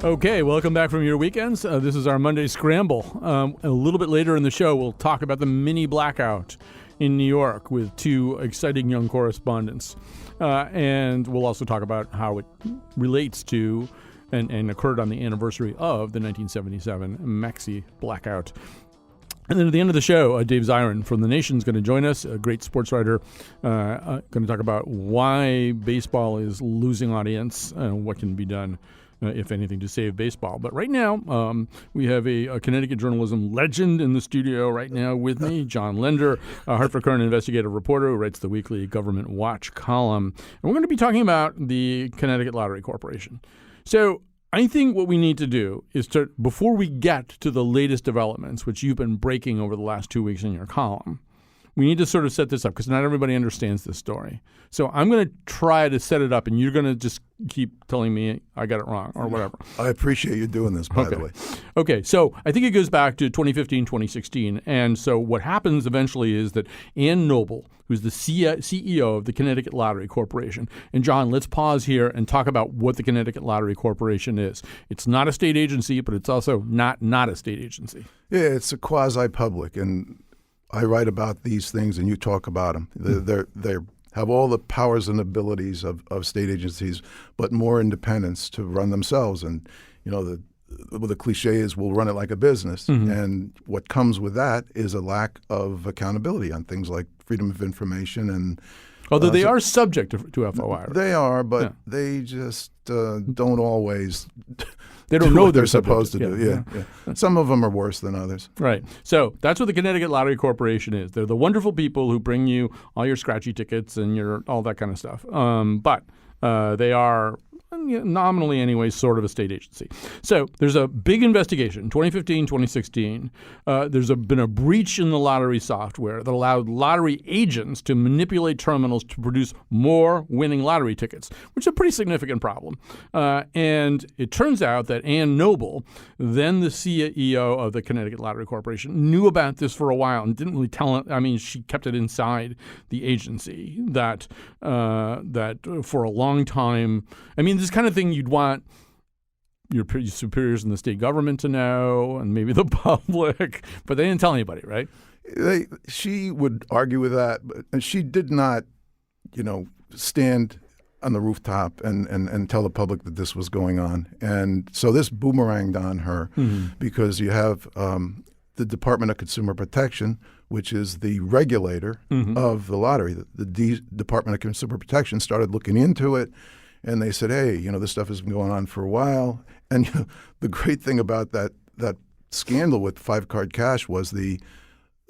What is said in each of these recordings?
Okay, welcome back from your weekends. This is our Monday Scramble. A little bit later in the show, we'll talk about the mini blackout in New York with two exciting young correspondents. And we'll also talk about how it relates to and occurred on the anniversary of the 1977 Maxi blackout. And then at the end of the show, Dave Zirin from The Nation is going to join us, a great sports writer, going to talk about why baseball is losing audience and what can be done, if anything, to save baseball. But right now, we have a Connecticut journalism legend in the studio right now with me, John Lender, a Hartford Courant investigative reporter who writes the weekly Government Watch column. And we're going to be talking about the Connecticut Lottery Corporation. So I think what we need to do is to, before we get to the latest developments, which you've been breaking over the last 2 weeks in your column, we need to sort of set this up because not everybody understands this story. So I'm going to try to set it up, and you're going to just keep telling me I got it wrong or whatever. I appreciate you doing this, by the way. Okay, so I think it goes back to 2015, 2016. And so what happens eventually is that Ann Noble, who's the CEO of the Connecticut Lottery Corporation, and John, let's pause here and talk about what the Connecticut Lottery Corporation is. It's not a state agency, but it's also not a state agency. Yeah, it's a quasi-public, and I write about these things and you talk about them. They have all the powers and abilities of state agencies, but more independence to run themselves. And, you know, the cliche is we'll run it like a business. Mm-hmm. And what comes with that is a lack of accountability on things like freedom of information. And although they are subject to FOI. They are, but they just don't always They don't know they're supposed to do. Yeah. Some of them are worse than others. Right. So that's what the Connecticut Lottery Corporation is. They're the wonderful people who bring you all your scratchy tickets and your all that kind of stuff. But they are nominally anyway, sort of a state agency. So there's a big investigation, 2015, 2016. There's been a breach in the lottery software that allowed lottery agents to manipulate terminals to produce more winning lottery tickets, which is a pretty significant problem. And it turns out that Ann Noble, then the CEO of the Connecticut Lottery Corporation, knew about this for a while and didn't really tell it. I mean, she kept it inside the agency that for a long time. I mean, this kind of thing you'd want your superiors in the state government to know and maybe the public, but they didn't tell anybody, right? She would argue with that, but she did not, stand on the rooftop and tell the public that this was going on. And so this boomeranged on her because you have the Department of Consumer Protection, which is the regulator of the lottery. The Department of Consumer Protection started looking into it. And they said, hey, this stuff has been going on for a while. And the great thing about that scandal with 5-card cash was the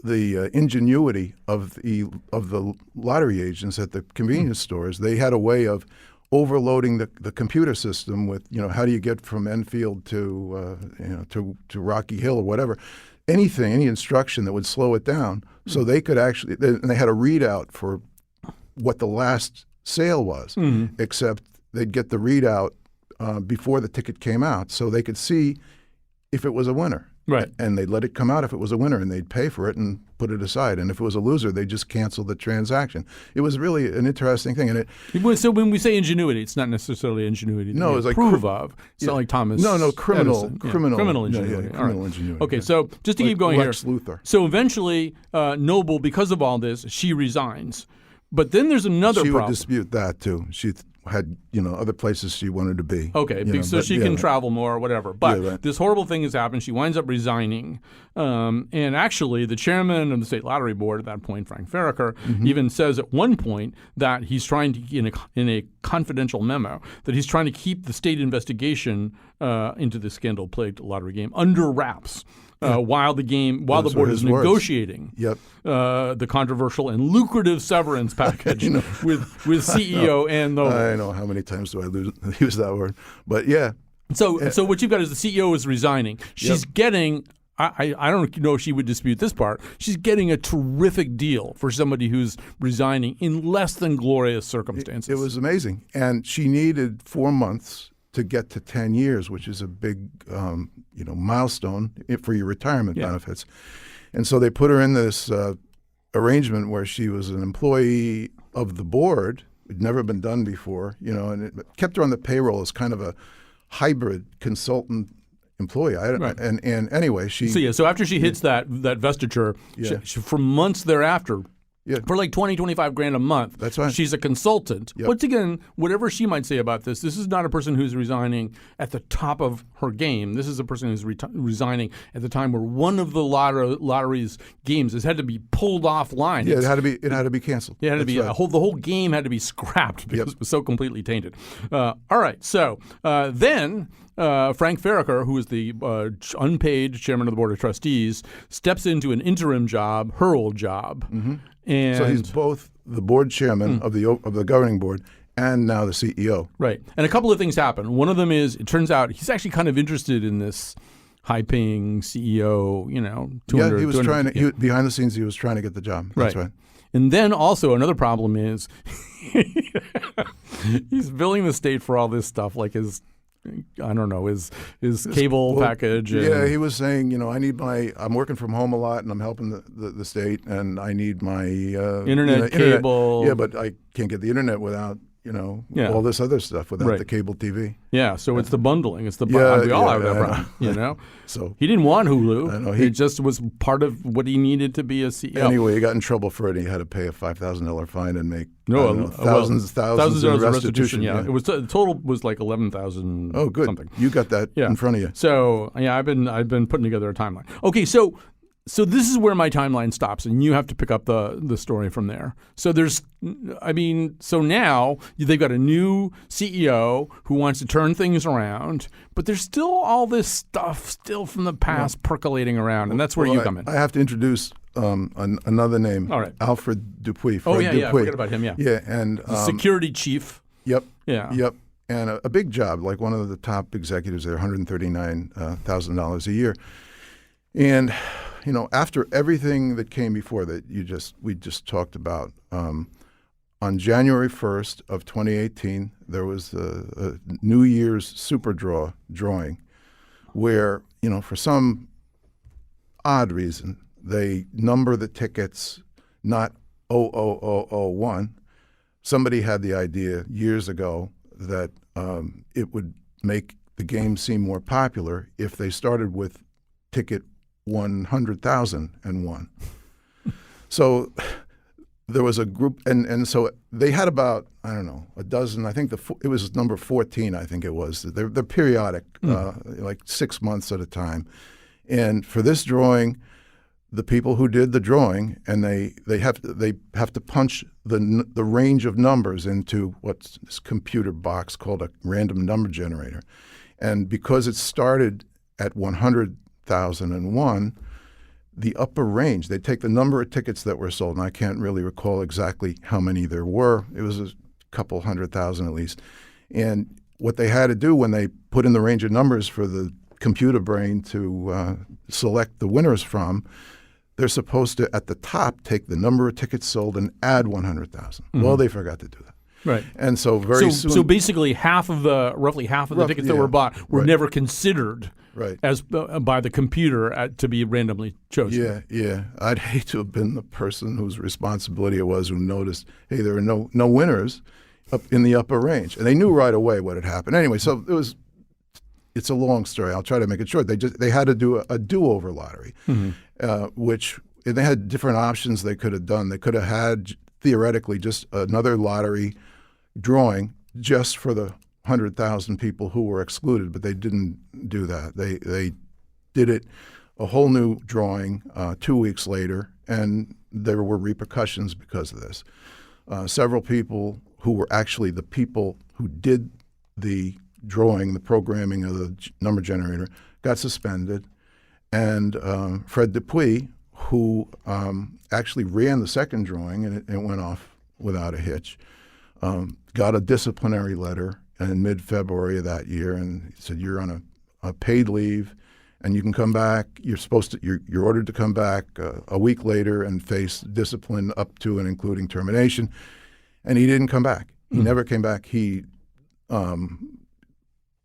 ingenuity of the lottery agents at the convenience stores. They had a way of overloading the computer system with, how do you get from Enfield to Rocky Hill or whatever, any instruction that would slow it down. So they could actually, and they had a readout for what the last sale was, except they'd get the readout before the ticket came out so they could see if it was a winner. Right. And they'd let it come out if it was a winner, and they'd pay for it and put it aside. And if it was a loser, they'd just cancel the transaction. It was really an interesting thing. So when we say ingenuity, it's not necessarily ingenuity that we approve of. It's not like Thomas criminal ingenuity. Criminal ingenuity. Okay, so just to keep going Lex here. Luthor. So eventually, Noble, because of all this, she resigns. But then there's another problem. She would dispute that, too. She had, other places she wanted to be. Okay, so she can travel more or whatever. But this horrible thing has happened. She winds up resigning. And actually, the chairman of the State Lottery Board at that point, Frank Farraker, even says at one point that he's trying to, in a confidential memo, that he's trying to keep the state investigation into the scandal-plagued lottery game under wraps. While the board is negotiating the controversial and lucrative severance package with CEO and Noble. I know how many times do I use that word, but yeah. So what you've got is the CEO is resigning. She's getting. I don't know if she would dispute this part. She's getting a terrific deal for somebody who's resigning in less than glorious circumstances. It was amazing, and she needed 4 months to get to 10 years, which is a big, milestone for your retirement benefits. And so they put her in this arrangement where she was an employee of the board. It had never been done before, and it kept her on the payroll as kind of a hybrid consultant employee. And anyway, so after she hits that vestiture, she, for months thereafter, for like 20, 25 grand a month, that's right, she's a consultant. Once again, whatever she might say about this is not a person who's resigning at the top of her game. This is a person who's resigning at the time where one of the lottery's games has had to be pulled offline. Yeah, it had to be canceled. It had to be the whole game had to be scrapped because it was so completely tainted. All right, so then. Frank Farraker, who is the unpaid chairman of the board of trustees, steps into an interim job, her old job, and so he's both the board chairman of the governing board and now the CEO. Right, and a couple of things happen. One of them is it turns out he's actually kind of interested in this high-paying CEO. He was trying to behind the scenes. He was trying to get the job. That's right. And then also another problem is he's billing the state for all this stuff, like his cable package. Yeah, he was saying, I'm working from home a lot and I'm helping the state and I need my internet cable. Yeah, but I can't get the internet without, all this other stuff without the cable TV. Yeah, so it's the bundling. It's we all have that problem, So he didn't want Hulu. I know, it just was part of what he needed to be a CEO. Anyway, he got in trouble for it. He had to pay a $5,000 fine and make thousands of restitution. Yeah, it was the total was like 11,000. Oh, good. Something. You got that in front of you. So I've been putting together a timeline. Okay, so this is where my timeline stops, and you have to pick up the story from there. So so now they've got a new CEO who wants to turn things around, but there's still all this stuff still from the past percolating around, and that's where you come in. I have to introduce another name. All right. Alfred Dupuy. I forget about him. Yeah, and security chief. Yep. Yeah. Yep. And a big job, like one of the top executives there, $139,000 a year, and. After everything that came before that we just talked about, on January 1st of 2018, there was a New Year's super drawing where, for some odd reason, they number the tickets not 00001. Somebody had the idea years ago that it would make the game seem more popular if they started with ticket 100,001. So there was a group, and so they had about, a dozen. I think it was number 14. I think it was. They're periodic, like 6 months at a time. And for this drawing, the people who did the drawing, and they have to punch the range of numbers into what's this computer box called a random number generator, and because it started at 100,001, the upper range, they take the number of tickets that were sold, and I can't really recall exactly how many there were. It was a couple 100,000 at least. And what they had to do when they put in the range of numbers for the computer brain to select the winners from, they're supposed to, at the top, take the number of tickets sold and add 100,000. Mm-hmm. Well, they forgot to do that. Right. And so soon. So basically roughly half of the tickets that were bought were never considered as by the computer to be randomly chosen. Yeah. I'd hate to have been the person whose responsibility it was who noticed, hey, there are no winners up in the upper range. And they knew right away what had happened. Anyway, so it's a long story. I'll try to make it short. They had to do a do-over lottery, which they had different options they could have done. They could have had, theoretically, just another lottery drawing just for the 100,000 people who were excluded, but they didn't do that. They did it a whole new drawing 2 weeks later, and there were repercussions because of this. Several people who were actually the people who did the drawing, the programming of the number generator, got suspended, and Fred Dupuy, who actually ran the second drawing, and it went off without a hitch, got a disciplinary letter in mid-February of that year, and he said, "You're on a paid leave, and you can come back. You're ordered to come back a week later and face discipline up to and including termination." And he didn't come back. He never came back. He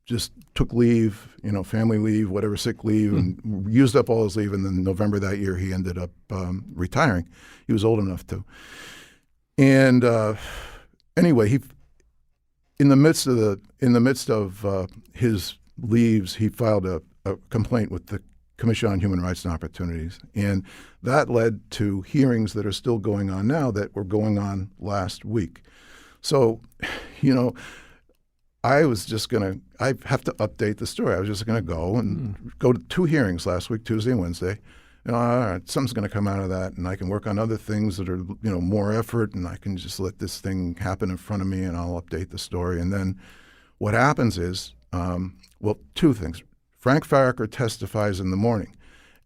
just took leave, family leave, whatever, sick leave, and used up all his leave. And then November that year, he ended up retiring. He was old enough to. And anyway, in the midst of his leaves, he filed a complaint with the Commission on Human Rights and Opportunities, and that led to hearings that are still going on now that were going on last week. So, I have to update the story. I was just going to go to 2 hearings last week, Tuesday and Wednesday. All right, something's going to come out of that, and I can work on other things that are, more effort, and I can just let this thing happen in front of me, and I'll update the story. And then what happens is, 2 things. Frank Farracher testifies in the morning,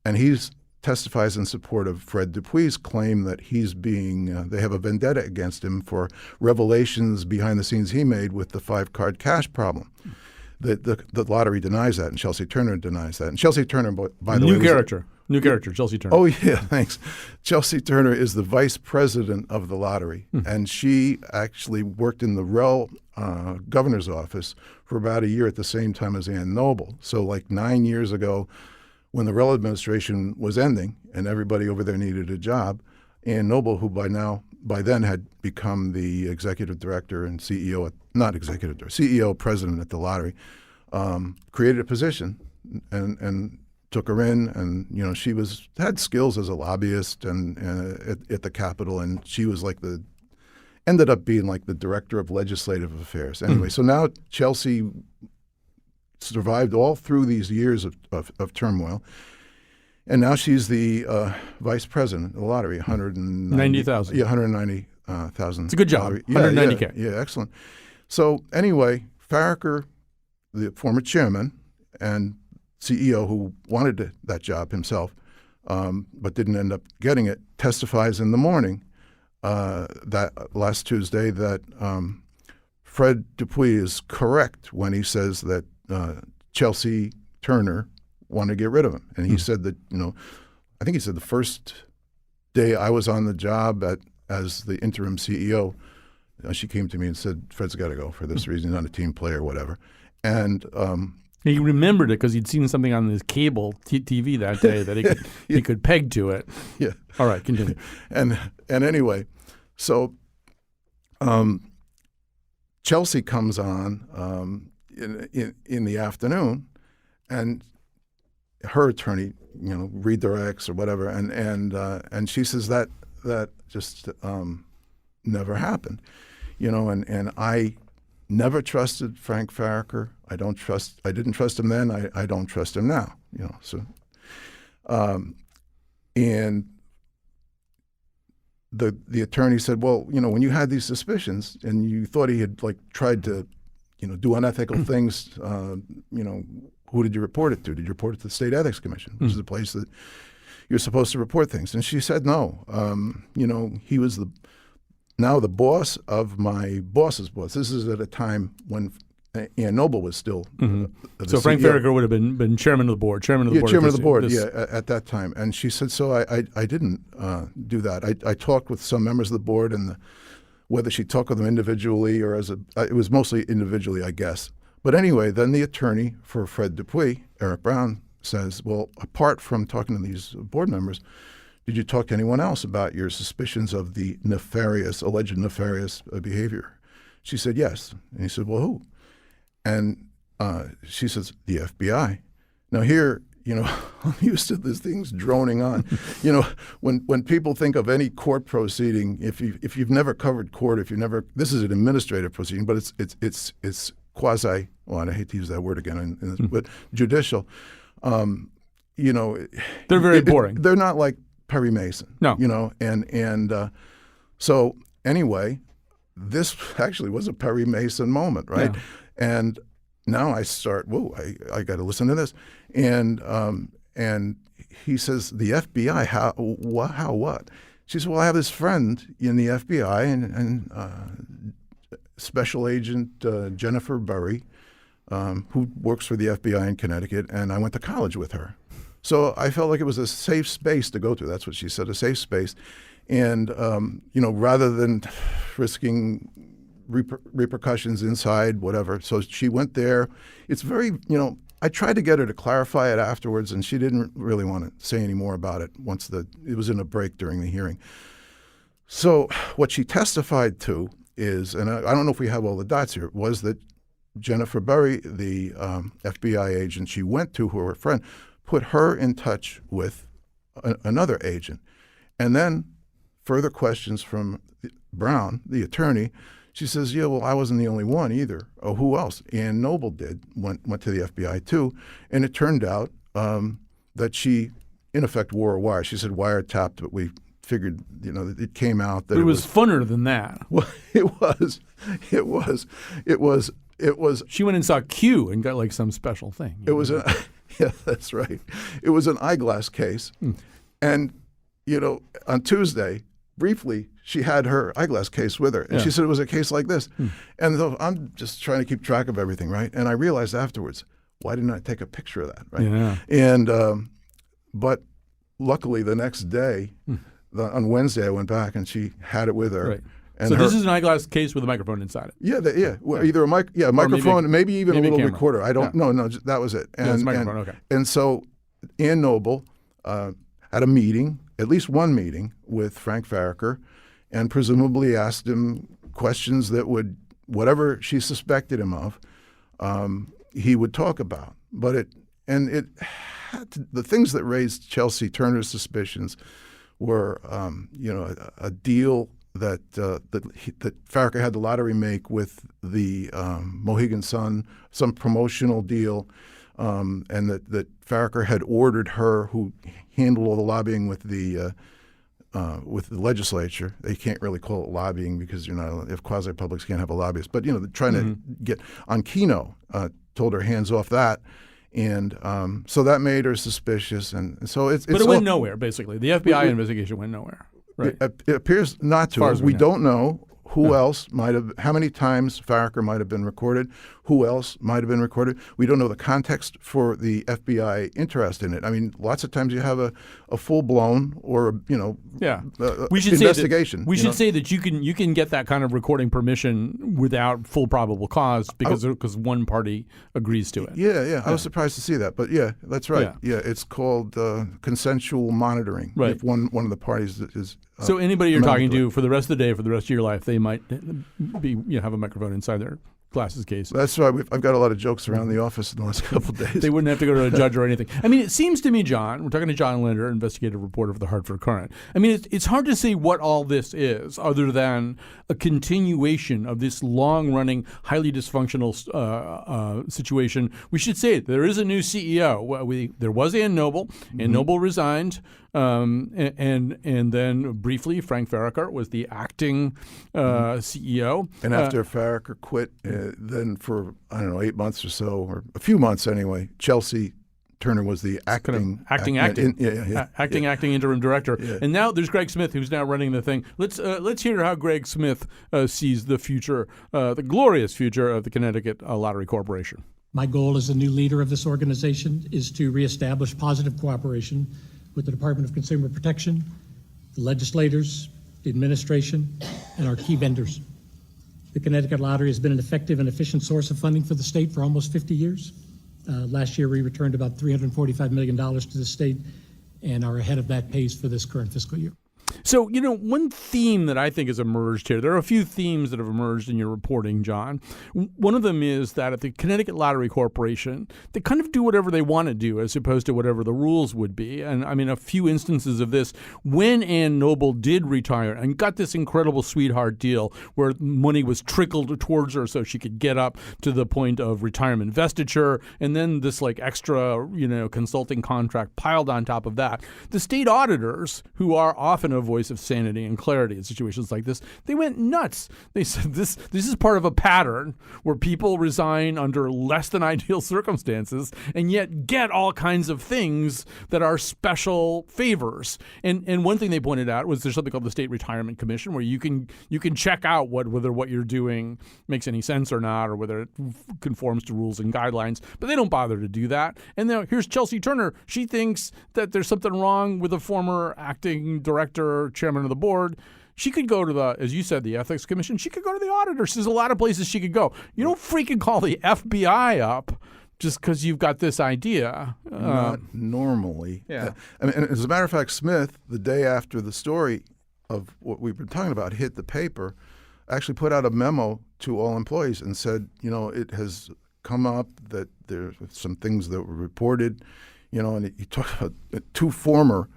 and he testifies in support of Fred Dupuy's claim that he's they have a vendetta against him for revelations behind the scenes he made with the 5-card cash problem. The lottery denies that, and Chelsea Turner denies that. And Chelsea Turner, by the way, New character, Chelsea Turner. Oh, yeah, thanks. Chelsea Turner is the vice president of the lottery, and she actually worked in the Rel governor's office for about a year at the same time as Ann Noble. So like 9 years ago, when the Rel administration was ending and everybody over there needed a job, Ann Noble, who by then had become the executive director and CEO, CEO president at the lottery, created a position and took her in, and she had skills as a lobbyist and at the Capitol, and she was ended up being like the director of legislative affairs. Anyway, so now Chelsea survived all through these years of turmoil, and now she's the vice president of the lottery. 190,000. Yeah, 190,000. It's a good job. 190K. Yeah, excellent. So anyway, Farracher, the former chairman and CEO who wanted that job himself, but didn't end up getting it, testifies in the morning that last Tuesday that Fred Dupuy is correct when he says that Chelsea Turner wanted to get rid of him. And he said that, I think he said the first day I was on the job as the interim CEO, she came to me and said, Fred's got to go for this reason. He's not a team player or whatever. And he remembered it because he'd seen something on his cable TV that day that he could peg to it. Yeah. All right, continue. And anyway, so Chelsea comes on in the afternoon, and her attorney, redirects or whatever, and she says that just never happened, and I never trusted Frank Farracher. I didn't trust him then. I don't trust him now. So, and the attorney said, well, when you had these suspicions and you thought he had tried to, do unethical things, who did you report it to? Did you report it to the State Ethics Commission, which is the place that you're supposed to report things? And she said, no. He was now the boss of my boss's boss. This is at a time when Ann Noble was still so Frank Farracher would have been chairman of the board. Chairman of the board at that time. And she said, so I didn't do that. I talked with some members of the board, and whether she talked with them individually or it was mostly individually, I guess. But anyway, then the attorney for Fred Dupuy, Eric Brown, says, well, apart from talking to these board members, did you talk to anyone else about your suspicions of the alleged nefarious behavior? She said, yes. And he said, well, who? And she says, the FBI. Now here, I'm used to these things droning on. When people think of any court proceeding, if you've never covered court, this is an administrative proceeding, but it's quasi. Well, I hate to use that word again, but judicial. They're very boring. They're not like Perry Mason. No. So anyway, this actually was a Perry Mason moment, right? Yeah. And now I start, I got to listen to this. And he says, the FBI, how, what? She said, well, I have this friend in the FBI and Special Agent Jennifer Burry, who works for the FBI in Connecticut, and I went to college with her. So I felt like it was a safe space to go to. That's what she said, a safe space. And, rather than risking repercussions inside, whatever. So she went there. It's very, I tried to get her to clarify it afterwards, and she didn't really want to say any more about it once it was in a break during the hearing. So what she testified to is, and I don't know if we have all the dots here, was that Jennifer Berry, the FBI agent she went to, who her friend, put her in touch with another agent. And then further questions from Brown, the attorney, she says, yeah, well, I wasn't the only one either. Oh, who else? Ann Noble went to the FBI too. And it turned out that she, in effect, wore a wire. She said wiretapped, but we figured, it came out that it was funner than that. Well, it was. She went and saw Q and got like some special thing. Yeah, that's right. It was an eyeglass case. And, on Tuesday, briefly, she had her eyeglass case with her. And she said it was a case like this. And so I'm just trying to keep track of everything, right? And I realized afterwards, why didn't I take a picture of that, right? Yeah. And but luckily the next day, on Wednesday, I went back and she had it with her. Right. And so this is an eyeglass case with a microphone inside it. Yeah, well, either a microphone, maybe even a little recorder. I don't know. No, that was it. And, it's a microphone, okay. And so Ann Noble had a meeting, at least one meeting, with Frank Farraker, and presumably asked him questions that would, whatever she suspected him of, he would talk about. But the things that raised Chelsea Turner's suspicions were, a deal that Farraker had the lottery make with the Mohegan Sun, some promotional deal, and that Farraker had ordered her, who handled all the lobbying with the legislature. They can't really call it lobbying because if quasi-publics can't have a lobbyist, but trying to get on Keno, told her hands off that. And so that made her suspicious, and so it's. But it went nowhere. Basically, the FBI investigation went nowhere. Right. It appears not to. We don't know who else might have. How many times Farraker might have been recorded? Who else might have been recorded? We don't know the context for the FBI interest in it. I mean, lots of times you have a full blown or investigation. We should say that you can get that kind of recording permission without full probable cause because one party agrees to it. Yeah. I was surprised to see that, but yeah, that's right. Yeah, it's called consensual monitoring. Right. If one of the parties is. So anybody you're talking to for the rest of the day, for the rest of your life, they might have a microphone inside their glasses case. That's right. I've got a lot of jokes around the office in the last couple of days. They wouldn't have to go to a judge or anything. I mean, it seems to me, John, we're talking to John Linder, investigative reporter for the Hartford Courant. I mean, it's hard to say what all this is other than a continuation of this long-running, highly dysfunctional situation. We should say there is a new CEO. There was Ann Noble. Ann Noble resigned. And then briefly, Frank Farraker was the acting CEO. And after Farraker quit, then for, 8 months or so, or a few months anyway, Chelsea Turner was the acting interim director. Yeah. And now there's Greg Smith, who's now running the thing. Let's hear how Greg Smith sees the future, the glorious future of the Connecticut Lottery Corporation. My goal as the new leader of this organization is to reestablish positive cooperation with the Department of Consumer Protection, the legislators, the administration, and our key vendors. The Connecticut Lottery has been an effective and efficient source of funding for the state for almost 50 years. Last year, we returned about $345 million to the state and are ahead of that pace for this current fiscal year. So, one theme that I think has emerged here, there are a few themes that have emerged in your reporting, John. One of them is that at the Connecticut Lottery Corporation, they kind of do whatever they want to do as opposed to whatever the rules would be. And I mean, a few instances of this, when Ann Noble did retire and got this incredible sweetheart deal where money was trickled towards her so she could get up to the point of retirement vestiture, and then this extra, consulting contract piled on top of that, the state auditors, who are often a voice of sanity and clarity in situations like this, they went nuts. They said this is part of a pattern where people resign under less than ideal circumstances and yet get all kinds of things that are special favors. And one thing they pointed out was there's something called the State Retirement Commission where you can check out whether what you're doing makes any sense or not, or whether it conforms to rules and guidelines, but they don't bother to do that. And now here's Chelsea Turner. She thinks that there's something wrong with a former acting director, chairman of the board. She could go to as you said, the Ethics Commission. She could go to the auditors. There's a lot of places she could go. You don't freaking call the FBI up just because you've got this idea. Not normally. Yeah. And as a matter of fact, Smith, the day after the story of what we've been talking about hit the paper, actually put out a memo to all employees and said, it has come up that there's some things that were reported, and he talked about two former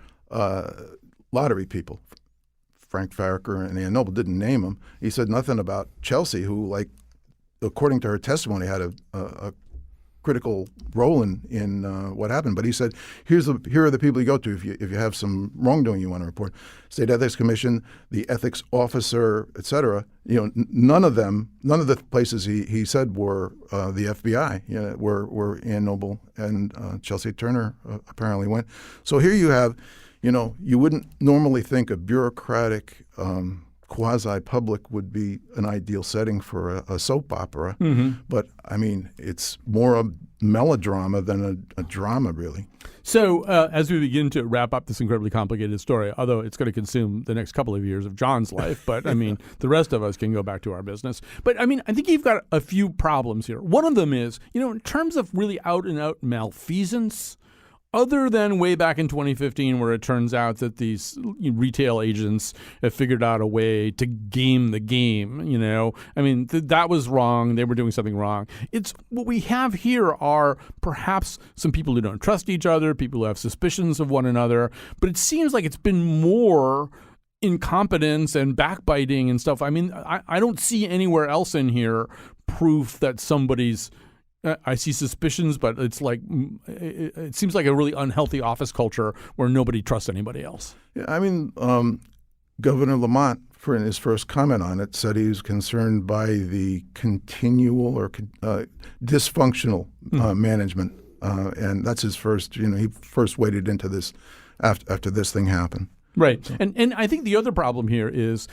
lottery people, Frank Farraker and Ann Noble, didn't name them. He said nothing about Chelsea, who, like, according to her testimony, had a critical role in what happened. But he said, here are the people you go to if you have some wrongdoing you want to report. State Ethics Commission, the ethics officer, et cetera. None of the places he said were the FBI. Where Ann Noble and Chelsea Turner apparently went. So here you have, you wouldn't normally think a bureaucratic quasi-public would be an ideal setting for a soap opera. Mm-hmm. But, I mean, it's more a melodrama than a drama, really. So as we begin to wrap up this incredibly complicated story, although it's going to consume the next couple of years of John's life, but, I mean, the rest of us can go back to our business. But, I mean, I think you've got a few problems here. One of them is, in terms of really out-and-out malfeasance, other than way back in 2015 where it turns out that these retail agents have figured out a way to game the game, I mean, that was wrong. They were doing something wrong. It's what we have here are perhaps some people who don't trust each other, people who have suspicions of one another, but it seems like it's been more incompetence and backbiting and stuff. I mean, I don't see anywhere else in here proof that somebody's I see suspicions, but it's like it seems like a really unhealthy office culture where nobody trusts anybody else. Yeah, I mean, Governor Lamont, in his first comment on it, said he was concerned by the continual or dysfunctional management, and that's his first. He first waded into this after this thing happened. Right. And I think the other problem here is,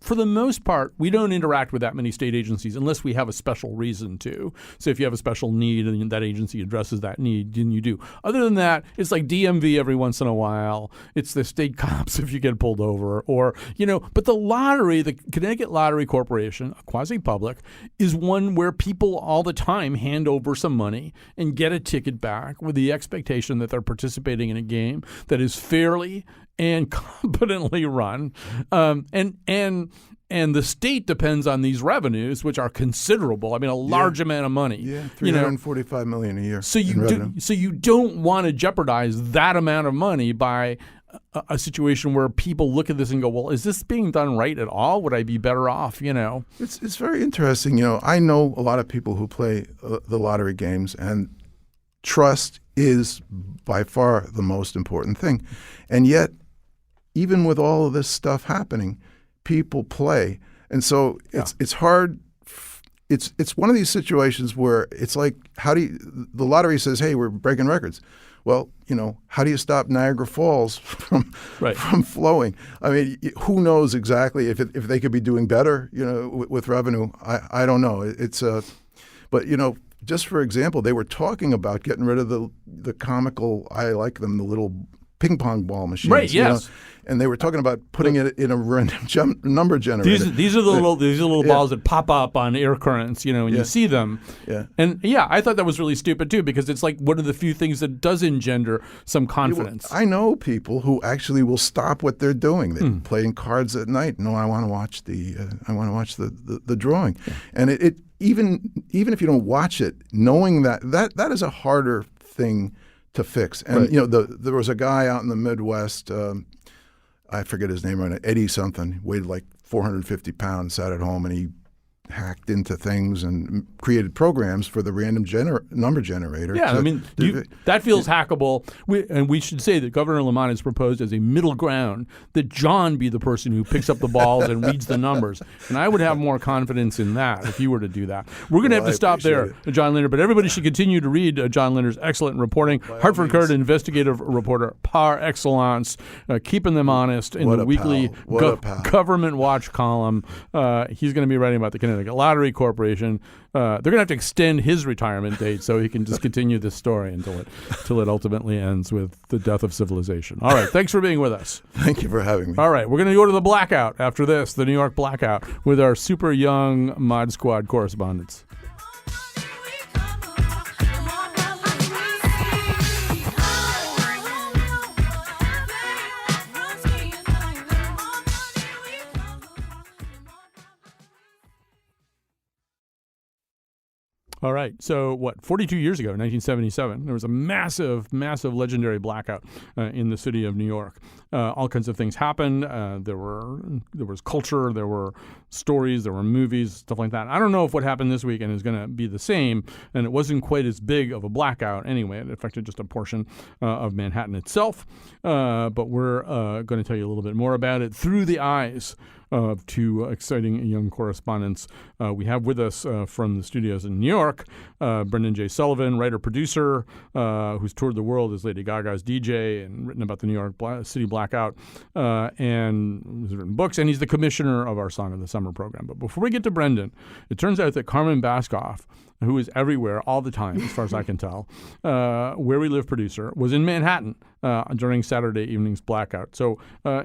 for the most part, we don't interact with that many state agencies unless we have a special reason to. So if you have a special need and that agency addresses that need, then you do. Other than that, it's like DMV every once in a while. It's the state cops if you get pulled over or, but the lottery, the Connecticut Lottery Corporation, a quasi-public, is one where people all the time hand over some money and get a ticket back with the expectation that they're participating in a game that is fairly and competently run, and the state depends on these revenues, which are considerable. I mean, a large amount of money. Yeah, $345 million a year. So you don't want to jeopardize that amount of money by a situation where people look at this and go, well, is this being done right at all? Would I be better off? It's very interesting. I know a lot of people who play the lottery games, and trust is by far the most important thing, and yet, even with all of this stuff happening, people play. And so it's hard. It's one of these situations where it's like, the lottery says, hey, we're breaking records. Well, how do you stop Niagara Falls from flowing? I mean, who knows exactly if they could be doing better, with revenue? I don't know. But just for example, they were talking about getting rid of the comical, I like them, the little ping pong ball machines. Right. Yes. And they were talking about putting it in a random number generator. These are the little balls that pop up on air currents, when you see them. Yeah. And I thought that was really stupid too, because it's like one of the few things that does engender some confidence. I know people who actually will stop what they're doing. They're playing cards at night. No, I want to watch the drawing. Yeah. And it even if you don't watch it, knowing that is a harder thing to fix. And there was a guy out in the Midwest. I forget his name right now, Eddie something, weighed like 450 pounds, sat at home, and he hacked into things and created programs for the random number generator. Yeah, I mean, that feels hackable. And we should say that Governor Lamont has proposed as a middle ground that John be the person who picks up the balls and reads the numbers. And I would have more confidence in that if you were to do that. We're going to have to stop there, John Linder, but everybody should continue to read John Linder's excellent reporting. Hartford Courant investigative reporter par excellence, keeping them honest in the weekly Government Watch column. He's going to be writing about the Connecticut Lottery Corporation. They're going to have to extend his retirement date so he can just continue this story until it ultimately ends with the death of civilization. All right. Thanks for being with us. Thank you for having me. All right. We're going to go to the blackout after this, the New York blackout, with our super young Mod Squad correspondents. All right. So 42 years ago, 1977, there was a massive, massive legendary blackout in the city of New York. All kinds of things happened. There was culture, there were stories, there were movies, stuff like that. I don't know if what happened this weekend is going to be the same, and it wasn't quite as big of a blackout anyway. It affected just a portion of Manhattan itself. But we're going to tell you a little bit more about it through the eyes of two exciting young correspondents. We have with us from the studios in New York, Brendan J. Sullivan, writer-producer, who's toured the world as Lady Gaga's DJ and written about the New York City blackout, and has written books, and he's the commissioner of our Song of the Summer program. But before we get to Brendan, it turns out that Carmen Baskoff, who is everywhere all the time, as far as I can tell, Where We Live producer, was in Manhattan during Saturday evening's blackout. So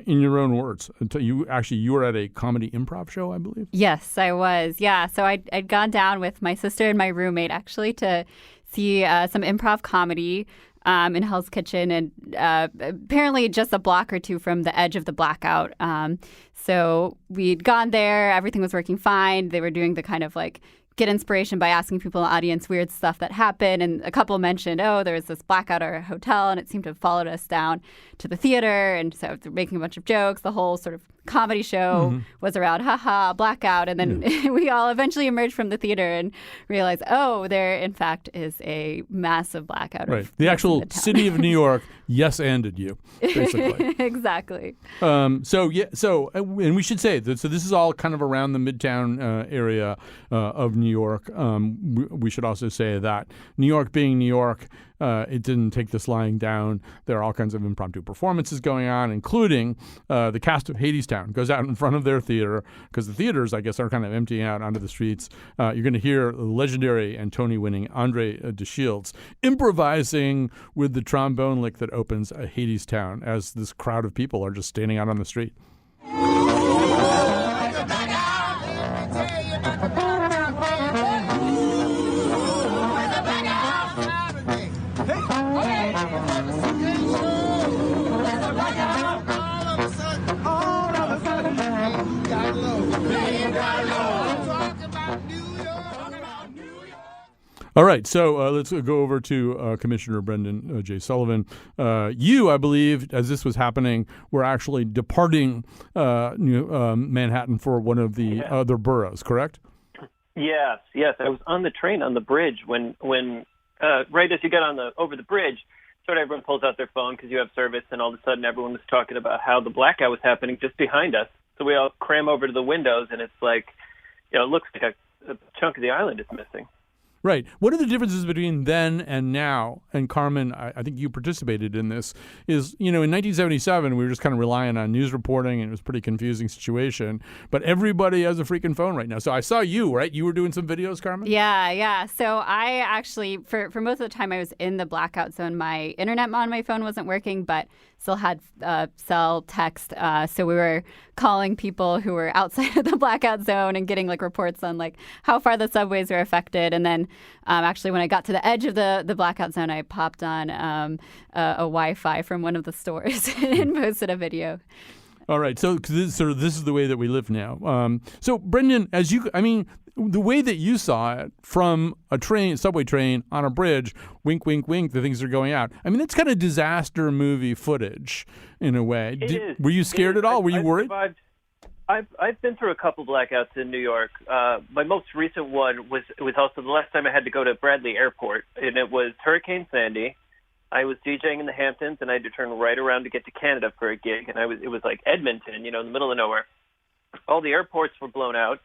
in your own words, you were at a comedy improv show, I believe? Yes, I was. Yeah. So I'd gone down with my sister and my roommate actually to see some improv comedy in Hell's Kitchen, and apparently just a block or two from the edge of the blackout. So we'd gone there. Everything was working fine. They were doing the kind of like get inspiration by asking people in the audience weird stuff that happened. And a couple mentioned, there was this blackout at our hotel, and it seemed to have followed us down to the theater. And so they're making a bunch of jokes. The whole sort of comedy show was around, haha, blackout. And then we all eventually emerged from the theater and realized, there in fact is a massive blackout. Right. The actual city of New York yes-anded you, basically. Exactly. And we should say that, so this is all kind of around the Midtown area of New York. We should also say that New York being New York, it didn't take this lying down. There are all kinds of impromptu performances going on, including the cast of Hadestown goes out in front of their theater, because the theaters, I guess, are kind of emptying out onto the streets. You're going to hear the legendary and Tony-winning Andre DeShields improvising with the trombone lick that opens Hadestown as this crowd of people are just standing out on the street. All right, so let's go over to Commissioner Brendan J. Sullivan. You, I believe, as this was happening, were actually departing Manhattan for one of the other boroughs, correct? Yes. I was on the train on the bridge when right as you get over the bridge, sort of everyone pulls out their phone because you have service, and all of a sudden everyone was talking about how the blackout was happening just behind us. So we all cram over to the windows, and it's like, it looks like a chunk of the island is missing. Right. What are the differences between then and now? And Carmen, I think you participated in this, is, in 1977, we were just kind of relying on news reporting, and it was a pretty confusing situation. But everybody has a freaking phone right now. So I saw you, right? You were doing some videos, Carmen? Yeah. So I actually, for most of the time I was in the blackout zone, my internet on my phone wasn't working, but still had cell text. So we were calling people who were outside of the blackout zone and getting like reports on like how far the subways were affected. And then actually when I got to the edge of the blackout zone, I popped on a Wi-Fi from one of the stores and posted a video. All right. So this is the way that we live now. So Brendan, the way that you saw it from a subway train on a bridge, wink, wink, wink, the things are going out. That's kind of disaster movie footage in a way. Were you scared at all? Were you worried? I've been through a couple blackouts in New York. My most recent one was also the last time I had to go to Bradley Airport, and it was Hurricane Sandy. I was DJing in the Hamptons, and I had to turn right around to get to Canada for a gig, and it was like Edmonton, in the middle of nowhere. All the airports were blown out.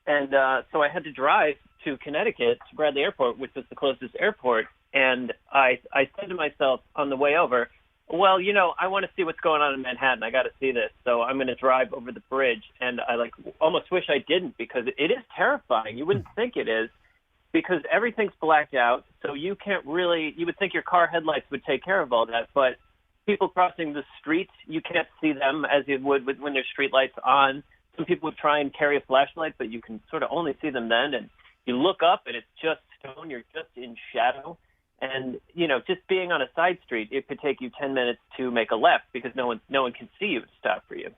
And so I had to drive to Connecticut, to Bradley Airport, which was the closest airport. And I said to myself on the way over, well, I want to see what's going on in Manhattan. I got to see this. So I'm going to drive over the bridge. And I almost wish I didn't, because it is terrifying. You wouldn't think it is, because everything's blacked out. So you would think your car headlights would take care of all that. But people crossing the street, you can't see them as you would when there's street lights on. Some people would try and carry a flashlight, but you can sort of only see them then. And you look up, and it's just stone. You're just in shadow. And, just being on a side street, it could take you 10 minutes to make a left because no one can see you to stop for you.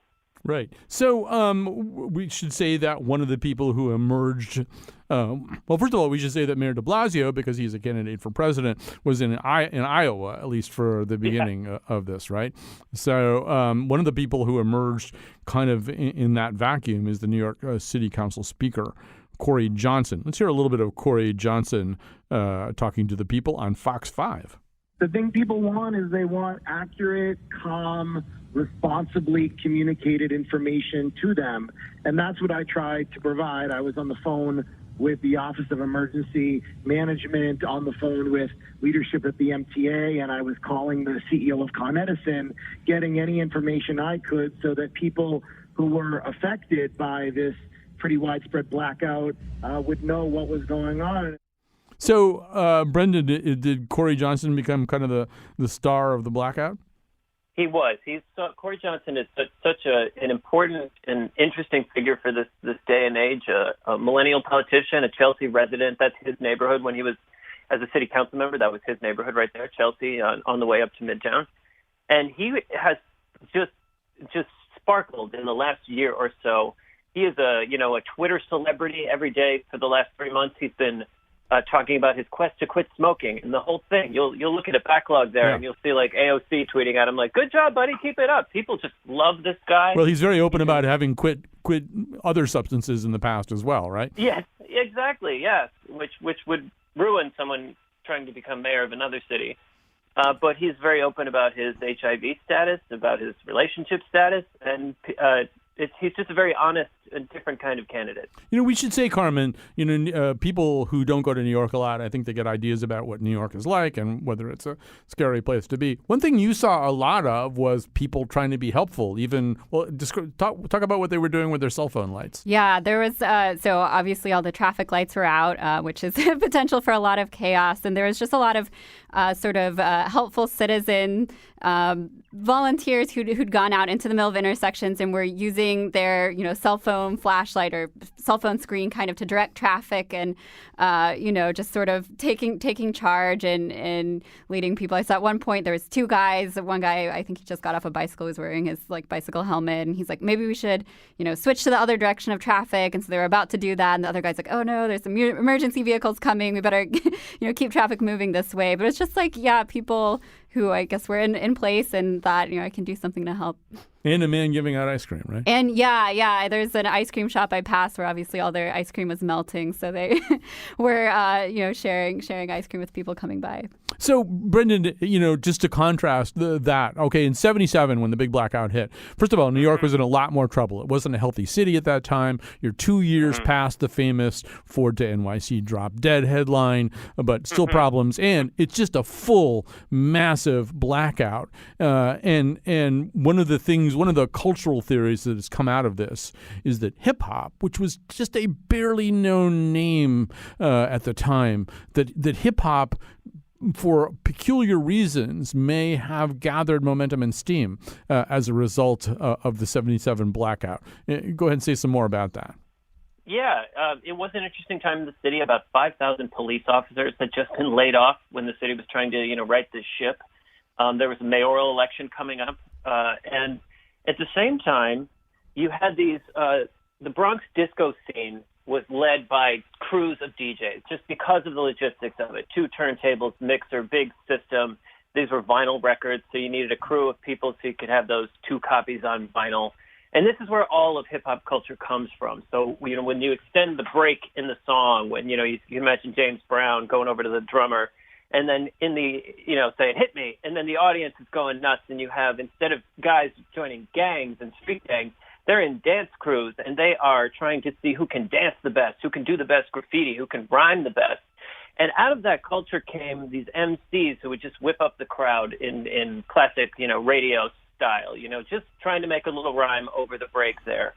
Right. So we should say that one of the people who emerged, well, first of all, we should say that Mayor de Blasio, because he's a candidate for president, was in Iowa, at least for the beginning of this, right? So one of the people who emerged kind of in that vacuum is the New York City Council Speaker, Corey Johnson. Let's hear a little bit of Corey Johnson talking to the people on Fox 5. The thing people want is they want accurate, calm, responsibly communicated information to them. And that's what I tried to provide. I was on the phone with the Office of Emergency Management, on the phone with leadership at the MTA, and I was calling the CEO of Con Edison, getting any information I could so that people who were affected by this pretty widespread blackout would know what was going on. So, Brendan, did Corey Johnson become kind of the star of the blackout? He was. Corey Johnson is such an important and interesting figure for this day and age. A millennial politician, a Chelsea resident. That's his neighborhood. When he was as a city council member, that was his neighborhood right there, Chelsea, on the way up to Midtown. And he has just sparkled in the last year or so. He is a Twitter celebrity every day for the last 3 months. He's been talking about his quest to quit smoking and the whole thing. You'll look at a backlog there, and you'll see like AOC tweeting at him like, "Good job, buddy, keep it up." People just love this guy. Well, he's very open about having quit other substances in the past as well, right? Yes, exactly. Yes, which would ruin someone trying to become mayor of another city. But he's very open about his HIV status, about his relationship status, and he's just a very honest and different kind of candidate. We should say, Carmen, people who don't go to New York a lot, I think they get ideas about what New York is like and whether it's a scary place to be. One thing you saw a lot of was people trying to be helpful, talk about what they were doing with their cell phone lights. Yeah, there was, so obviously all the traffic lights were out, which is potential for a lot of chaos. And there was just a lot of helpful citizen volunteers who'd gone out into the middle of intersections and were using their, cell phone flashlight or cell phone screen kind of to direct traffic and, just sort of taking charge and leading people. I saw at one point there was two guys. One guy, I think he just got off a bicycle, was wearing his bicycle helmet, and he's like, maybe we should, switch to the other direction of traffic. And so they were about to do that, and the other guy's like, oh no, there's some emergency vehicles coming. We better, keep traffic moving this way. But it's just like, people who I guess were in place and thought, I can do something to help. And a man giving out ice cream, right? And yeah, there's an ice cream shop I passed where obviously all their ice cream was melting, so they were sharing ice cream with people coming by. So, Brendan, just to contrast that, okay, in 1977 when the big blackout hit, first of all, New York was in a lot more trouble. It wasn't a healthy city at that time. You're 2 years past the famous Ford to NYC drop dead headline, but still problems. And it's just a full, massive blackout. And one of the cultural theories that has come out of this is that hip hop, which was just a barely known name at the time, that hip hop, for peculiar reasons, may have gathered momentum and steam as a result of the 1977 blackout. Go ahead and say some more about that. Yeah, it was an interesting time in the city. About 5,000 police officers had just been laid off when the city was trying to, right this ship. There was a mayoral election coming up. And at the same time, you had these, the Bronx disco scene was led by crews of DJs just because of the logistics of it. 2 turntables, mixer, big system. These were vinyl records, so you needed a crew of people so you could have those 2 copies on vinyl. And this is where all of hip-hop culture comes from. So, when you extend the break in the song, when, you imagine James Brown going over to the drummer, and then in the, saying, hit me, and then the audience is going nuts, and you have, instead of guys joining gangs and street gangs, they're in dance crews, and they are trying to see who can dance the best, who can do the best graffiti, who can rhyme the best. And out of that culture came these MCs who would just whip up the crowd in classic, radio style, just trying to make a little rhyme over the break there.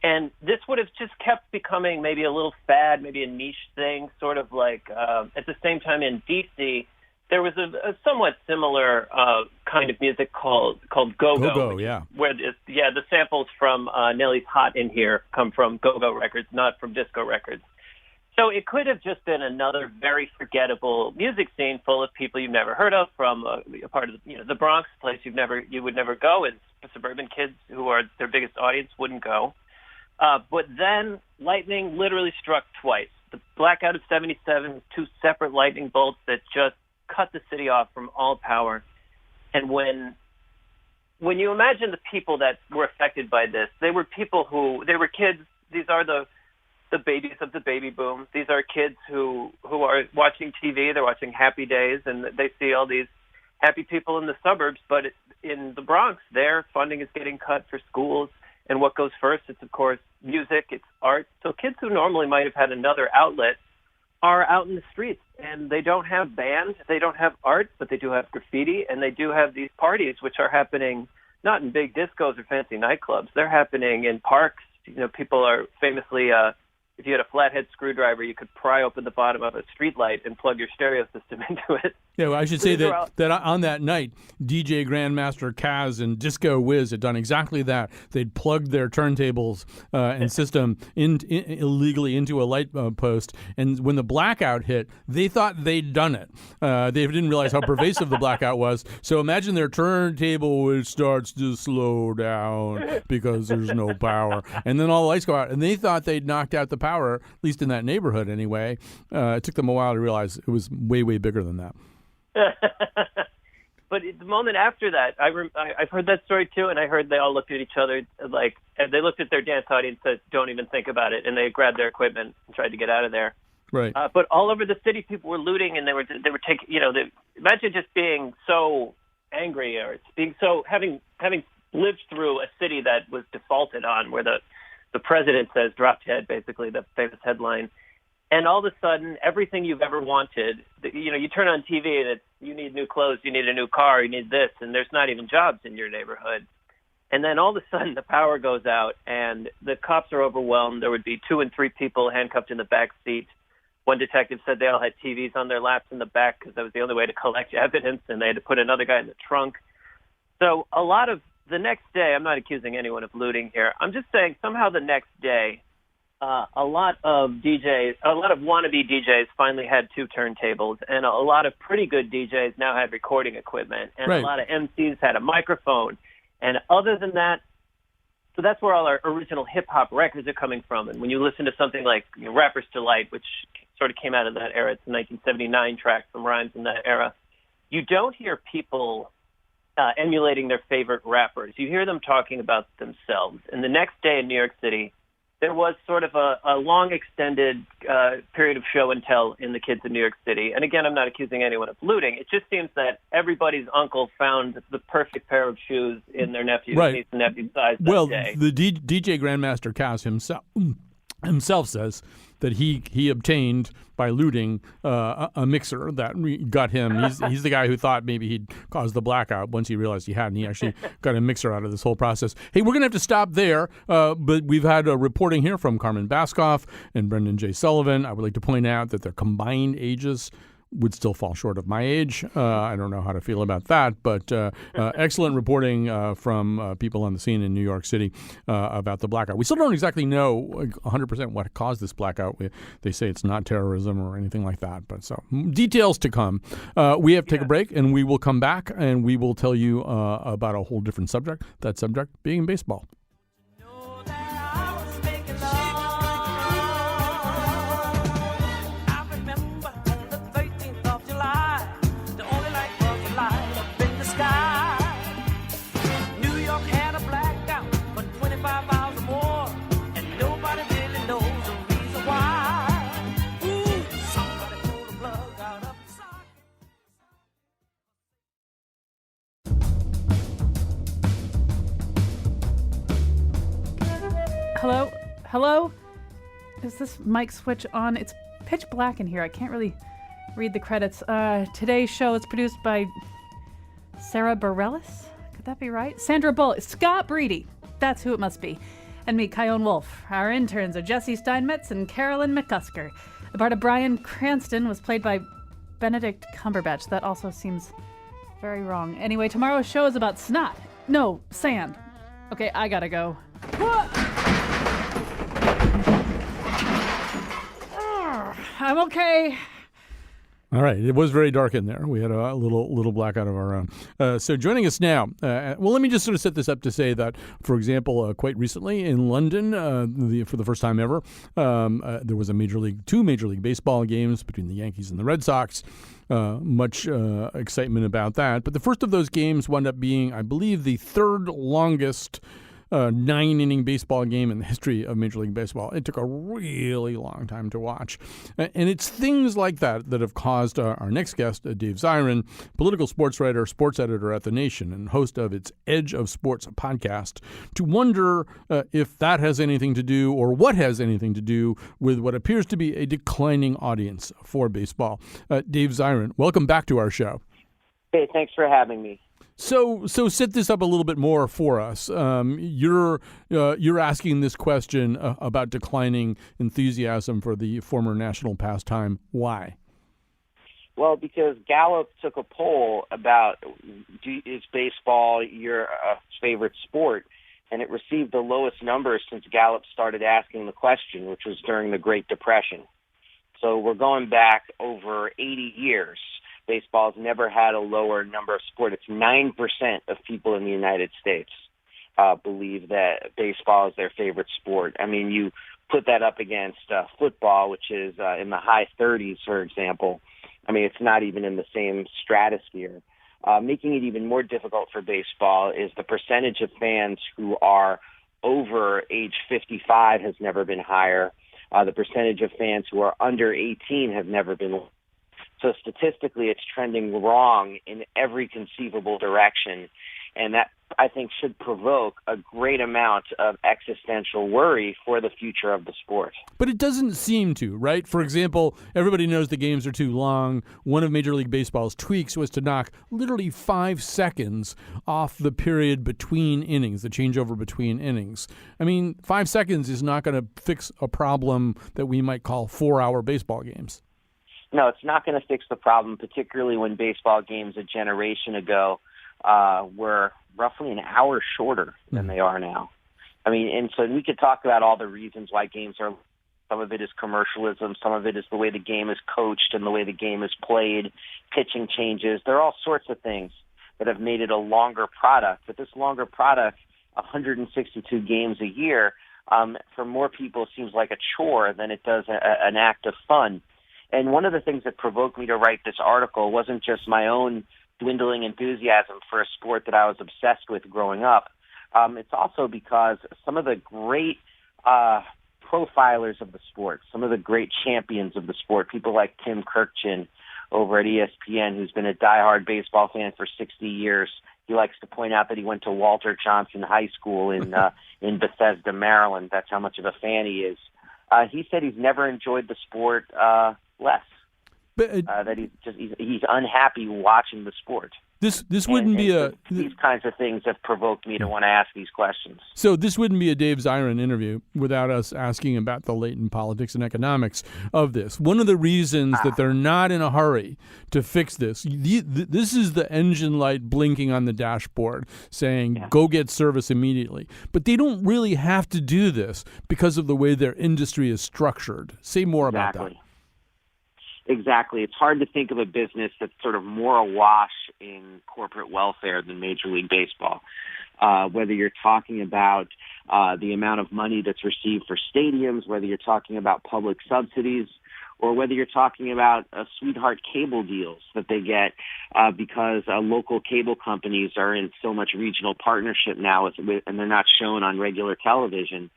And this would have just kept becoming maybe a little fad, maybe a niche thing, sort of like at the same time in D.C., there was a somewhat similar kind of music called go-go. Go-go, yeah. Where the samples from Nelly's Hot in Here come from go-go records, not from disco records. So it could have just been another very forgettable music scene full of people you've never heard of from a part of the Bronx, place you would never go, and suburban kids who are their biggest audience wouldn't go. But then lightning literally struck twice. The blackout of 77, two separate lightning bolts that just cut the city off from all power. And when you imagine the people that were affected by this, they were kids. These are the babies of the baby boom. These are kids who are watching TV. They're watching Happy Days, and they see all these happy people in the suburbs. But in the Bronx, their funding is getting cut for schools. And what goes first? It's, of course, music. It's art. So kids who normally might have had another outlet are out in the streets, and they don't have bands. They don't have art, but they do have graffiti, and they do have these parties, which are happening not in big discos or fancy nightclubs. They're happening in parks. People are famously if you had a flathead screwdriver, you could pry open the bottom of a streetlight and plug your stereo system into it. Yeah, well, I should say that on that night, DJ Grandmaster Kaz and Disco Wiz had done exactly that. They'd plugged their turntables and system illegally into a light post, and when the blackout hit, they thought they'd done it. They didn't realize how pervasive the blackout was. So imagine their turntable, which starts to slow down because there's no power. And then all the lights go out, and they thought they'd knocked out the power, at least in that neighborhood anyway. It took them a while to realize it was way, way bigger than that. But the moment after that, I've heard that story too, and I heard they all looked at each other and they looked at their dance audience and said, "Don't even think about it," and they grabbed their equipment and tried to get out of there. Right. But all over the city, people were looting, and they were taking. Imagine just being so angry, or being so having lived through a city that was defaulted on, where the president says "drop dead," basically the famous headline. And all of a sudden, everything you've ever wanted, you turn on TV and you need new clothes, you need a new car, you need this, and there's not even jobs in your neighborhood. And then all of a sudden, the power goes out, and the cops are overwhelmed. There would be 2 and 3 people handcuffed in the back seat. One detective said they all had TVs on their laps in the back because that was the only way to collect evidence, and they had to put another guy in the trunk. So a lot of the next day, I'm not accusing anyone of looting here. I'm just saying somehow the next day, a lot of wannabe DJs finally had 2 turntables, and a lot of pretty good DJs now had recording equipment, and right. A lot of MCs had a microphone. And other than that, so that's where all our original hip-hop records are coming from. And when you listen to something like Rapper's Delight, which sort of came out of that era, it's a 1979 track from Rhymes in that era, you don't hear people emulating their favorite rappers. You hear them talking about themselves. And the next day in New York City, there was sort of a long extended period of show and tell in the kids of New York City. And again, I'm not accusing anyone of looting. It just seems that everybody's uncle found the perfect pair of shoes in their niece and nephew's size that day. The DJ Grandmaster Kaz himself says that he obtained by looting a mixer that got him. He's the guy who thought maybe he'd caused the blackout once he realized he hadn't. He actually got a mixer out of this whole process. Hey, we're going to have to stop there, but we've had a reporting here from Carmen Baskoff and Brendan J. Sullivan. I would like to point out that their combined ages would still fall short of my age. I don't know how to feel about that, but excellent reporting from people on the scene in New York City about the blackout. We still don't exactly know 100% what caused this blackout. They say it's not terrorism or anything like that, but so details to come. We have to take a break, and we will come back, and we will tell you about a whole different subject, that subject being baseball. Hello? Is this mic switch on? It's pitch black in here. I can't really read the credits. Today's show is produced by Sarah Bareilles. Could that be right? Sandra Bullock. Scott Breedy. That's who it must be. And me, Kyone Wolf. Our interns are Jesse Steinmetz and Carolyn McCusker. The part of Bryan Cranston was played by Benedict Cumberbatch. That also seems very wrong. Anyway, tomorrow's show is about snot. No, sand. Okay, I gotta go. I'm okay. All right. It was very dark in there. We had a little blackout of our own. So joining us now, well, let me just sort of set this up to say that, for example, quite recently in London, for the first time ever, there was two Major League Baseball games between the Yankees and the Red Sox. Much excitement about that. But the first of those games wound up being, I believe, the third longest 9-inning baseball game in the history of Major League Baseball. It took a really long time to watch. And it's things like that that have caused our next guest, Dave Zirin, political sports writer, sports editor at The Nation, and host of its Edge of Sports podcast, to wonder if that has anything to do, or what has anything to do, with what appears to be a declining audience for baseball. Dave Zirin, welcome back to our show. Hey, thanks for having me. So set this up a little bit more for us. You're asking this question about declining enthusiasm for the former national pastime. Why? Well, because Gallup took a poll about is baseball your favorite sport, and it received the lowest numbers since Gallup started asking the question, which was during the Great Depression. So we're going back over 80 years. Baseball's never had a lower number of sport. It's 9% of people in the United States believe that baseball is their favorite sport. I mean, you put that up against football, which is in the high 30s, for example. I mean, it's not even in the same stratosphere. Making it even more difficult for baseball is the percentage of fans who are over age 55 has never been higher. The percentage of fans who are under 18 have never been. So statistically, it's trending wrong in every conceivable direction. And that, I think, should provoke a great amount of existential worry for the future of the sport. But it doesn't seem to, right? For example, everybody knows the games are too long. One of Major League Baseball's tweaks was to knock literally 5 seconds off the period between innings, the changeover between innings. I mean, 5 seconds is not going to fix a problem that we might call 4-hour baseball games. No, it's not going to fix the problem, particularly when baseball games a generation ago were roughly an hour shorter than they are now. I mean, and so we could talk about all the reasons why games are. Some of it is commercialism. Some of it is the way the game is coached and the way the game is played, pitching changes. There are all sorts of things that have made it a longer product. But this longer product, 162 games a year, for more people seems like a chore than it does an act of fun. And one of the things that provoked me to write this article wasn't just my own dwindling enthusiasm for a sport that I was obsessed with growing up. It's also because some of the great profilers of the sport, some of the great champions of the sport, people like Tim Kirkchin over at ESPN, who's been a diehard baseball fan for 60 years. He likes to point out that he went to Walter Johnson High School in Bethesda, Maryland. That's how much of a fan he is. He said he's never enjoyed the sport less. But that he's unhappy watching the sport. This wouldn't be these kinds of things have provoked me to want to ask these questions. So this wouldn't be a Dave Zirin interview without us asking about the latent politics and economics of this. One of the reasons that they're not in a hurry to fix this, this is the engine light blinking on the dashboard saying, go get service immediately. But they don't really have to do this because of the way their industry is structured. Say more about that. Exactly. It's hard to think of a business that's sort of more awash in corporate welfare than Major League Baseball. Whether you're talking about the amount of money that's received for stadiums, whether you're talking about public subsidies, or whether you're talking about sweetheart cable deals that they get because local cable companies are in so much regional partnership now and they're not shown on regular television.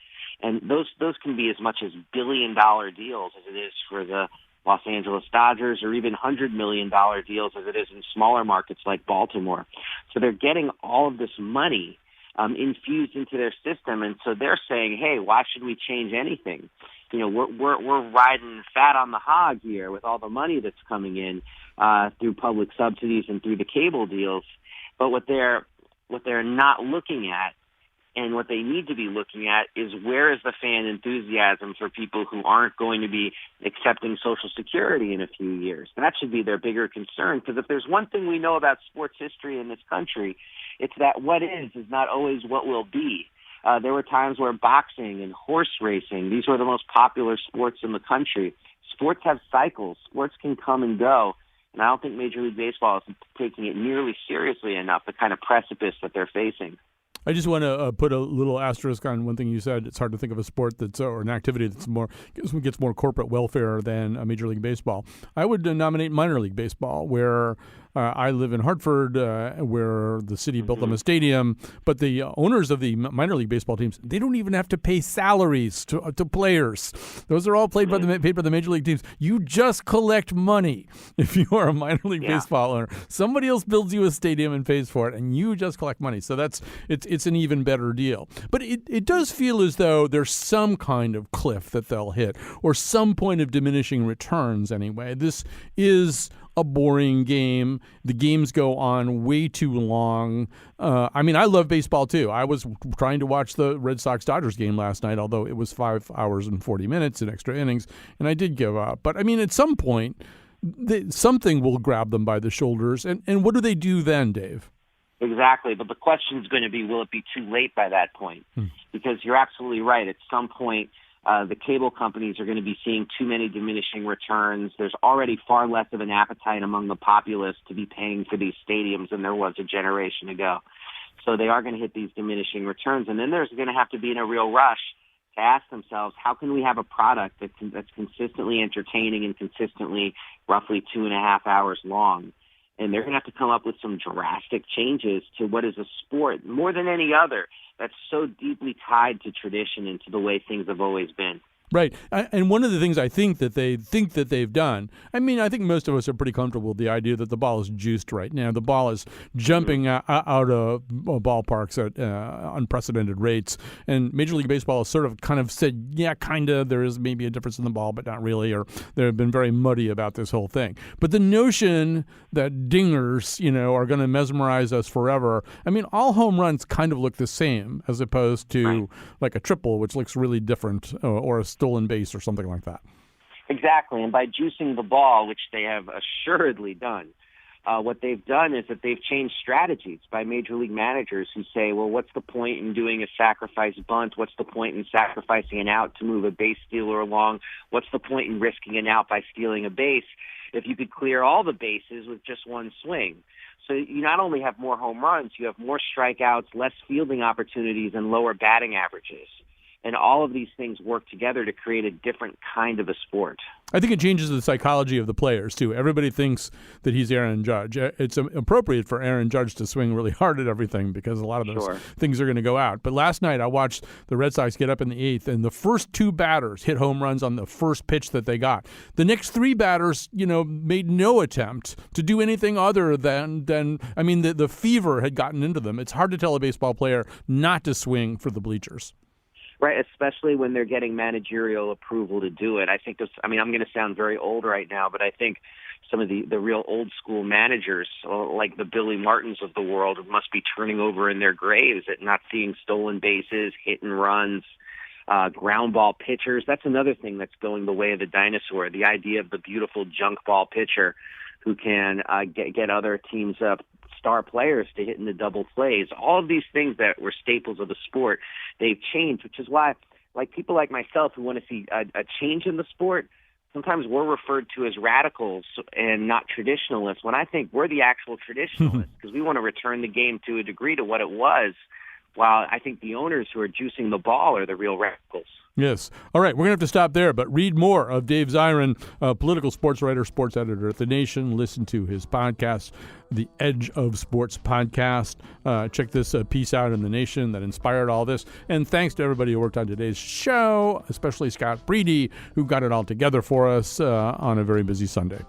And those can be as much as billion-dollar deals as it is for the Los Angeles Dodgers, or even $100 million deals as it is in smaller markets like Baltimore. So they're getting all of this money infused into their system, and so they're saying, hey, why should we change anything? You know, we're riding fat on the hog here with all the money that's coming in through public subsidies and through the cable deals. But what they're not looking at, and what they need to be looking at, is where is the fan enthusiasm for people who aren't going to be accepting Social Security in a few years? That should be their bigger concern, because if there's one thing we know about sports history in this country, it's that what is not always what will be. There were times where boxing and horse racing, these were the most popular sports in the country. Sports have cycles. Sports can come and go. And I don't think Major League Baseball is taking it nearly seriously enough, the kind of precipice that they're facing. I just want to put a little asterisk on one thing you said. It's hard to think of a sport that's or an activity that's gets more corporate welfare than Major League Baseball. I would nominate minor league baseball, where I live in Hartford, where the city built them a stadium, but the owners of the minor league baseball teams, they don't even have to pay salaries to players. Those are all paid by the major league teams. You just collect money if you are a minor league baseball owner. Somebody else builds you a stadium and pays for it, and you just collect money. So it's an even better deal. But it does feel as though there's some kind of cliff that they'll hit, or some point of diminishing returns anyway. This is a boring game. The games go on way too long. I mean, I love baseball too. I was trying to watch the Red Sox-Dodgers game last night, although it was 5 hours and 40 minutes in extra innings, and I did give up. But I mean, at some point, something will grab them by the shoulders. And what do they do then, Dave? Exactly. But the question is going to be, will it be too late by that point? Because you're absolutely right. At some point, the cable companies are going to be seeing too many diminishing returns. There's already far less of an appetite among the populace to be paying for these stadiums than there was a generation ago. So they are going to hit these diminishing returns. And then there's going to have to be in a real rush to ask themselves, how can we have a product that's consistently entertaining and consistently roughly 2.5 hours long? And they're going to have to come up with some drastic changes to what is a sport, more than any other, that's so deeply tied to tradition and to the way things have always been. Right. And one of the things I think that they've done, I mean, I think most of us are pretty comfortable with the idea that the ball is juiced right now. The ball is jumping out of ballparks at unprecedented rates. And Major League Baseball has sort of kind of said, yeah, kind of, there is maybe a difference in the ball, but not really, or they've been very muddy about this whole thing. But the notion that dingers, are going to mesmerize us forever, I mean, all home runs kind of look the same as opposed to like a triple, which looks really different, or a stolen base or something like that. Exactly. And by juicing the ball, which they have assuredly done, what they've done is that they've changed strategies by major league managers who say, well, what's the point in doing a sacrifice bunt? What's the point in sacrificing an out to move a base stealer along? What's the point in risking an out by stealing a base if you could clear all the bases with just one swing? So you not only have more home runs, you have more strikeouts, less fielding opportunities, and lower batting averages. And all of these things work together to create a different kind of a sport. I think it changes the psychology of the players, too. Everybody thinks that he's Aaron Judge. It's appropriate for Aaron Judge to swing really hard at everything because a lot of those things are going to go out. But last night I watched the Red Sox get up in the 8th, and the first 2 batters hit home runs on the first pitch that they got. The next 3 batters, made no attempt to do anything other than I mean, the fever had gotten into them. It's hard to tell a baseball player not to swing for the bleachers. Right, especially when they're getting managerial approval to do it. I think I'm going to sound very old right now, but I think some of the real old school managers, like the Billy Martins of the world, must be turning over in their graves at not seeing stolen bases, hit and runs, ground ball pitchers. That's another thing that's going the way of the dinosaur, the idea of the beautiful junk ball pitcher who can get other teams' star players to hit in the double plays. All of these things that were staples of the sport, they've changed, which is why, like people like myself who want to see a change in the sport, sometimes we're referred to as radicals and not traditionalists, when I think we're the actual traditionalists because we want to return the game to a degree to what it was, while I think the owners who are juicing the ball are the real radicals. Yes. All right, we're going to have to stop there, but read more of Dave Zirin, political sports writer, sports editor at The Nation. Listen to his podcast, The Edge of Sports Podcast. Check this piece out in The Nation that inspired all this. And thanks to everybody who worked on today's show, especially Scott Breedy, who got it all together for us on a very busy Sunday.